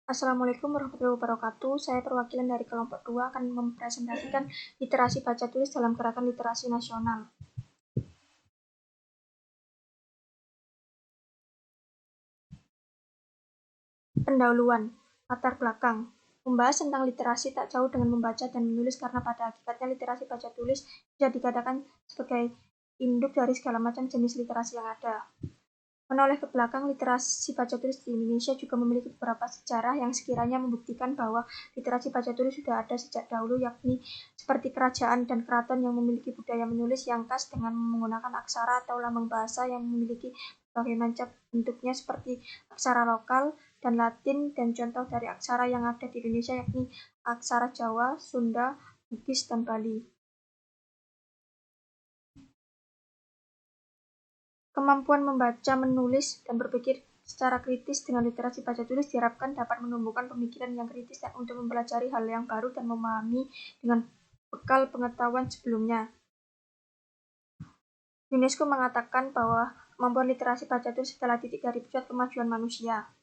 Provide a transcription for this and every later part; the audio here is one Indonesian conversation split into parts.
Assalamualaikum warahmatullahi wabarakatuh. Saya perwakilan dari kelompok 2 akan mempresentasikan literasi baca tulis dalam gerakan literasi nasional. Pendahuluan, latar belakang. Membahas tentang literasi tak jauh dengan membaca dan menulis karena pada hakikatnya literasi baca tulis bisa dikatakan sebagai induk dari segala macam jenis literasi yang ada. Menoleh ke belakang, literasi baca tulis di Indonesia juga memiliki beberapa sejarah yang sekiranya membuktikan bahwa literasi baca tulis sudah ada sejak dahulu, yakni seperti kerajaan dan keraton yang memiliki budaya menulis yang khas dengan menggunakan aksara atau lambang bahasa yang memiliki berbagai macam bentuknya seperti aksara lokal dan Latin, dan contoh dari aksara yang ada di Indonesia yakni aksara Jawa, Sunda, Bugis, dan Bali. Kemampuan membaca, menulis, dan berpikir secara kritis dengan literasi baca tulis diharapkan dapat menumbuhkan pemikiran yang kritis dan untuk mempelajari hal yang baru dan memahami dengan bekal pengetahuan sebelumnya. UNESCO mengatakan bahwa kemampuan literasi baca tulis adalah titik dari pusat kemajuan manusia.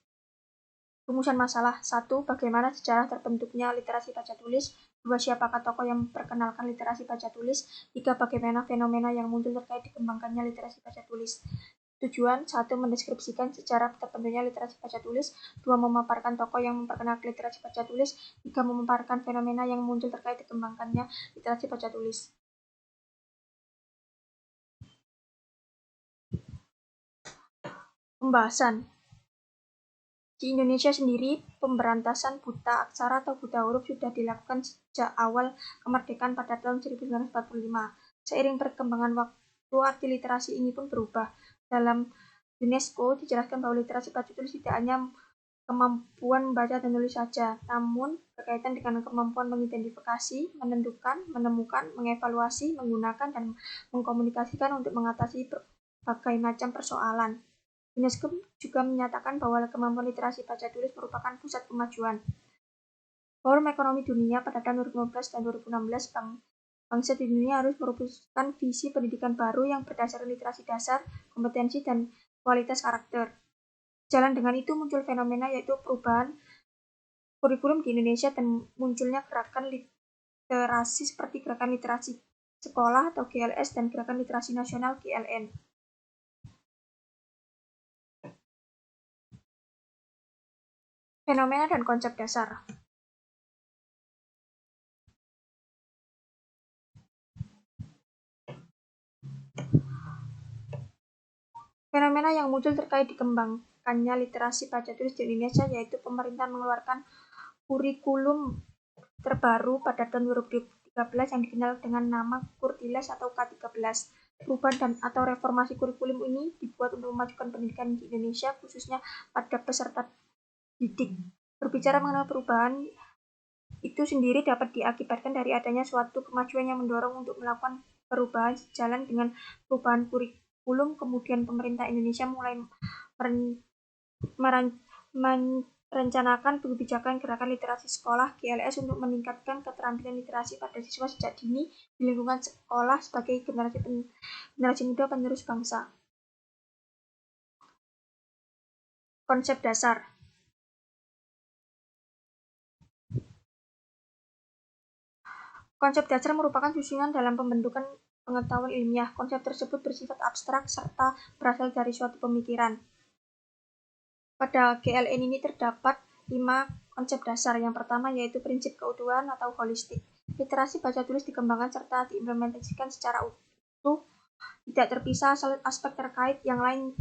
Rumusan masalah: 1. Bagaimana sejarah terbentuknya literasi baca tulis? 2. Siapakah tokoh yang memperkenalkan literasi baca tulis? 3. Bagaimana fenomena yang muncul terkait dikembangkannya literasi baca tulis? Tujuan: 1. Mendeskripsikan sejarah terbentuknya literasi baca tulis. 2. Memaparkan tokoh yang memperkenalkan literasi baca tulis. 3. Memaparkan fenomena yang muncul terkait dikembangkannya literasi baca tulis. Pembahasan. Di Indonesia sendiri, pemberantasan buta aksara atau buta huruf sudah dilakukan sejak awal kemerdekaan pada tahun 1945. Seiring perkembangan waktu, arti literasi ini pun berubah. Dalam UNESCO dijelaskan bahwa literasi baca tulis tidak hanya kemampuan membaca dan menulis saja, namun berkaitan dengan kemampuan mengidentifikasi, menentukan, menemukan, mengevaluasi, menggunakan, dan mengkomunikasikan untuk mengatasi berbagai macam persoalan. UNESCO juga menyatakan bahwa kemampuan literasi baca tulis merupakan pusat kemajuan. Forum Ekonomi Dunia pada tahun 2015 dan 2016, bangsa di dunia harus merumuskan visi pendidikan baru yang berdasarkan literasi dasar, kompetensi, dan kualitas karakter. Jalan dengan itu muncul fenomena yaitu perubahan kurikulum di Indonesia dan munculnya gerakan literasi seperti gerakan literasi sekolah atau GLS dan gerakan literasi nasional GLN. Fenomena dan konsep dasar. Fenomena yang muncul terkait dikembangkannya literasi baca tulis di Indonesia yaitu pemerintah mengeluarkan kurikulum terbaru pada tahun 2013 yang dikenal dengan nama Kurtiles atau K13. Perubahan dan atau reformasi kurikulum ini dibuat untuk memajukan pendidikan di Indonesia khususnya pada peserta didik. Berbicara mengenai perubahan itu sendiri dapat diakibatkan dari adanya suatu kemajuan yang mendorong untuk melakukan perubahan sejalan dengan perubahan kurikulum. Kemudian pemerintah Indonesia mulai merencanakan kebijakan gerakan literasi sekolah GLS untuk meningkatkan keterampilan literasi pada siswa sejak dini di lingkungan sekolah sebagai generasi muda penerus bangsa. Konsep dasar. Konsep dasar merupakan susunan dalam pembentukan pengetahuan ilmiah. Konsep tersebut bersifat abstrak serta berasal dari suatu pemikiran. Pada GLN ini terdapat 5 konsep dasar. Yang pertama yaitu prinsip keutuhan atau holistik. Literasi baca tulis dikembangkan serta diimplementasikan secara utuh, tidak terpisah aspek terkait yang lain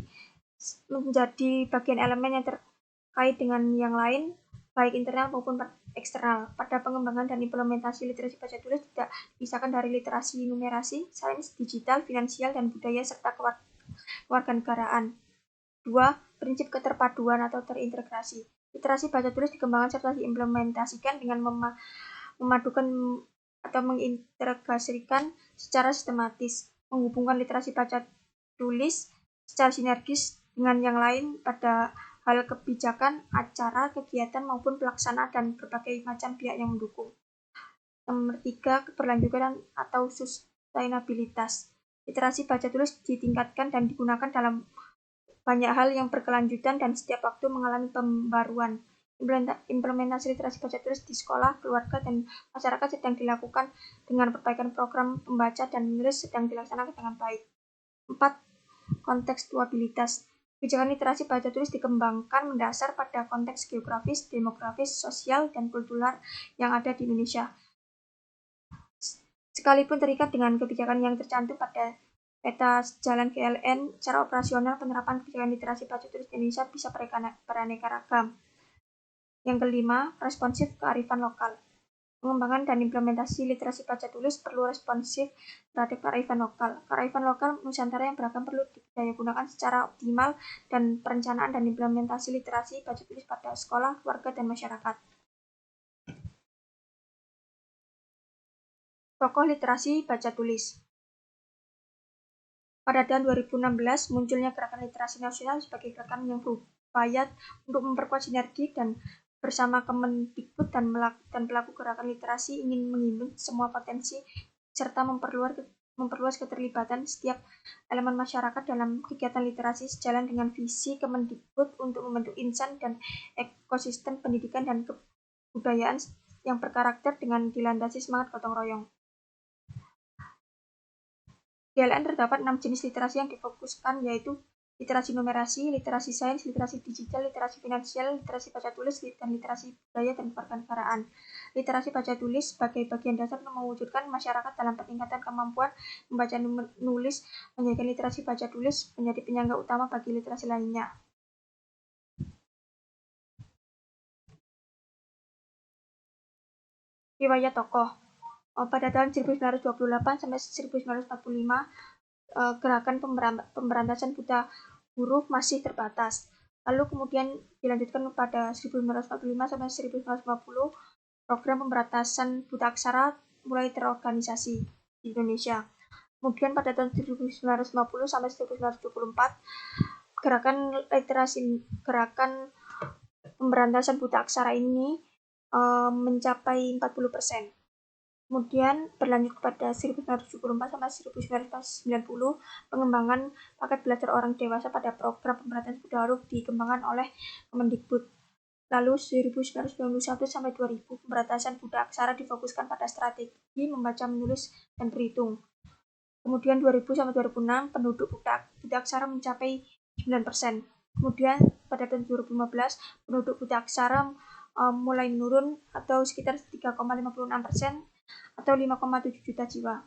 menjadi bagian elemen yang terkait dengan yang lain, baik internal maupun eksternal. Pada pengembangan dan implementasi literasi baca tulis tidak dipisahkan dari literasi numerasi, sains, digital, finansial, dan budaya serta kewarganegaraan. 2. Prinsip keterpaduan atau terintegrasi. Literasi baca tulis dikembangkan serta diimplementasikan dengan memadukan atau mengintegrasikan secara sistematis, menghubungkan literasi baca tulis secara sinergis dengan yang lain pada hal kebijakan, acara, kegiatan, maupun pelaksanaan dan berbagai macam pihak yang mendukung. Nomor 3. Keberlanjutan atau sustainabilitas. Literasi baca tulis ditingkatkan dan digunakan dalam banyak hal yang berkelanjutan dan setiap waktu mengalami pembaruan. Implementasi literasi baca tulis di sekolah, keluarga, dan masyarakat sedang dilakukan dengan perbaikan program pembaca dan menulis sedang dilaksanakan dengan baik. 4. Kontekstualitas. Kebijakan literasi baca tulis dikembangkan mendasar pada konteks geografis, demografis, sosial, dan kultural yang ada di Indonesia. Sekalipun terikat dengan kebijakan yang tercantum pada peta jalan GLN, secara operasional penerapan kebijakan literasi baca tulis di Indonesia bisa beraneka ragam. Yang kelima, responsif kearifan lokal. Pengembangan dan implementasi literasi baca tulis perlu responsif terhadap kearifan lokal. Kearifan lokal Nusantara yang beragam perlu didayagunakan secara optimal dan perencanaan dan implementasi literasi baca tulis pada sekolah, keluarga, dan masyarakat. Tokoh literasi baca tulis. Pada tahun 2016, munculnya Gerakan Literasi Nasional sebagai gerakan yang berupaya untuk memperkuat sinergi dan bersama Kemendikbud dan pelaku gerakan literasi ingin menghimpun semua potensi serta memperluas keterlibatan setiap elemen masyarakat dalam kegiatan literasi sejalan dengan visi Kemendikbud untuk membentuk insan dan ekosistem pendidikan dan kebudayaan yang berkarakter dengan dilandasi semangat gotong royong. GLN terdapat 6 jenis literasi yang difokuskan, yaitu literasi numerasi, literasi sains, literasi digital, literasi finansial, literasi baca tulis, dan literasi budaya dan kewarganegaraan. Literasi baca tulis sebagai bagian dasar untuk mewujudkan masyarakat dalam peningkatan kemampuan membaca dan menulis, menjadikan literasi baca tulis menjadi penyangga utama bagi literasi lainnya. Riwayat tokoh. Pada tahun 1928 sampai 1945, gerakan pemberantasan buta huruf masih terbatas. Lalu kemudian dilanjutkan pada 1945 sampai 1950, program pemberantasan buta aksara mulai terorganisasi di Indonesia. Kemudian pada tahun 1950 sampai 1974, gerakan pemberantasan buta aksara ini mencapai 40%. Kemudian berlanjut kepada 1974 sampai 1990, pengembangan paket belajar orang dewasa pada program pemberantasan buta huruf dikembangkan oleh Kemendikbud. Lalu 1991 sampai 2000, pemberantasan buta aksara difokuskan pada strategi membaca, menulis, dan berhitung. Kemudian 2000 sampai 2006, penduduk buta aksara mencapai 9%. Kemudian pada tahun 2015, penduduk buta aksara mulai menurun atau sekitar 3,56%. atau 5,7 juta jiwa.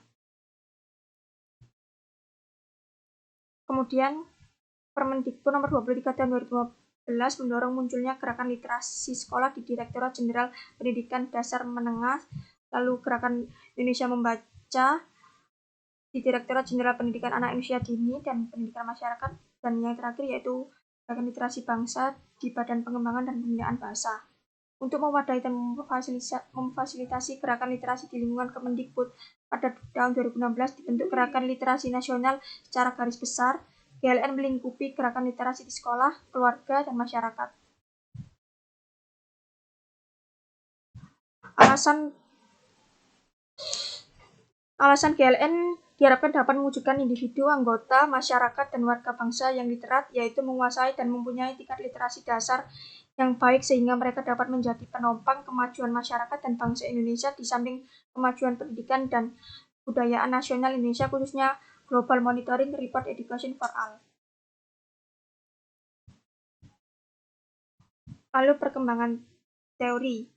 Kemudian Permendikbud nomor 23 tahun 2015 mendorong munculnya gerakan literasi sekolah di Direktorat Jenderal Pendidikan Dasar Menengah, lalu gerakan Indonesia Membaca di Direktorat Jenderal Pendidikan Anak Usia Dini dan Pendidikan Masyarakat, dan yang terakhir yaitu gerakan literasi bangsa di Badan Pengembangan dan Pembinaan Bahasa. Untuk mewadahi dan memfasilitasi gerakan literasi di lingkungan Kemendikbud, pada tahun 2016 dibentuk Gerakan Literasi Nasional secara garis besar. GLN melingkupi gerakan literasi di sekolah, keluarga, dan masyarakat. Alasan GLN diharapkan dapat mewujudkan individu, anggota, masyarakat, dan warga bangsa yang literat, yaitu menguasai dan mempunyai tingkat literasi dasar yang baik sehingga mereka dapat menjadi penopang kemajuan masyarakat dan bangsa Indonesia di samping kemajuan pendidikan dan kebudayaan nasional Indonesia, khususnya Global Monitoring Report Education for All. Lalu perkembangan teori.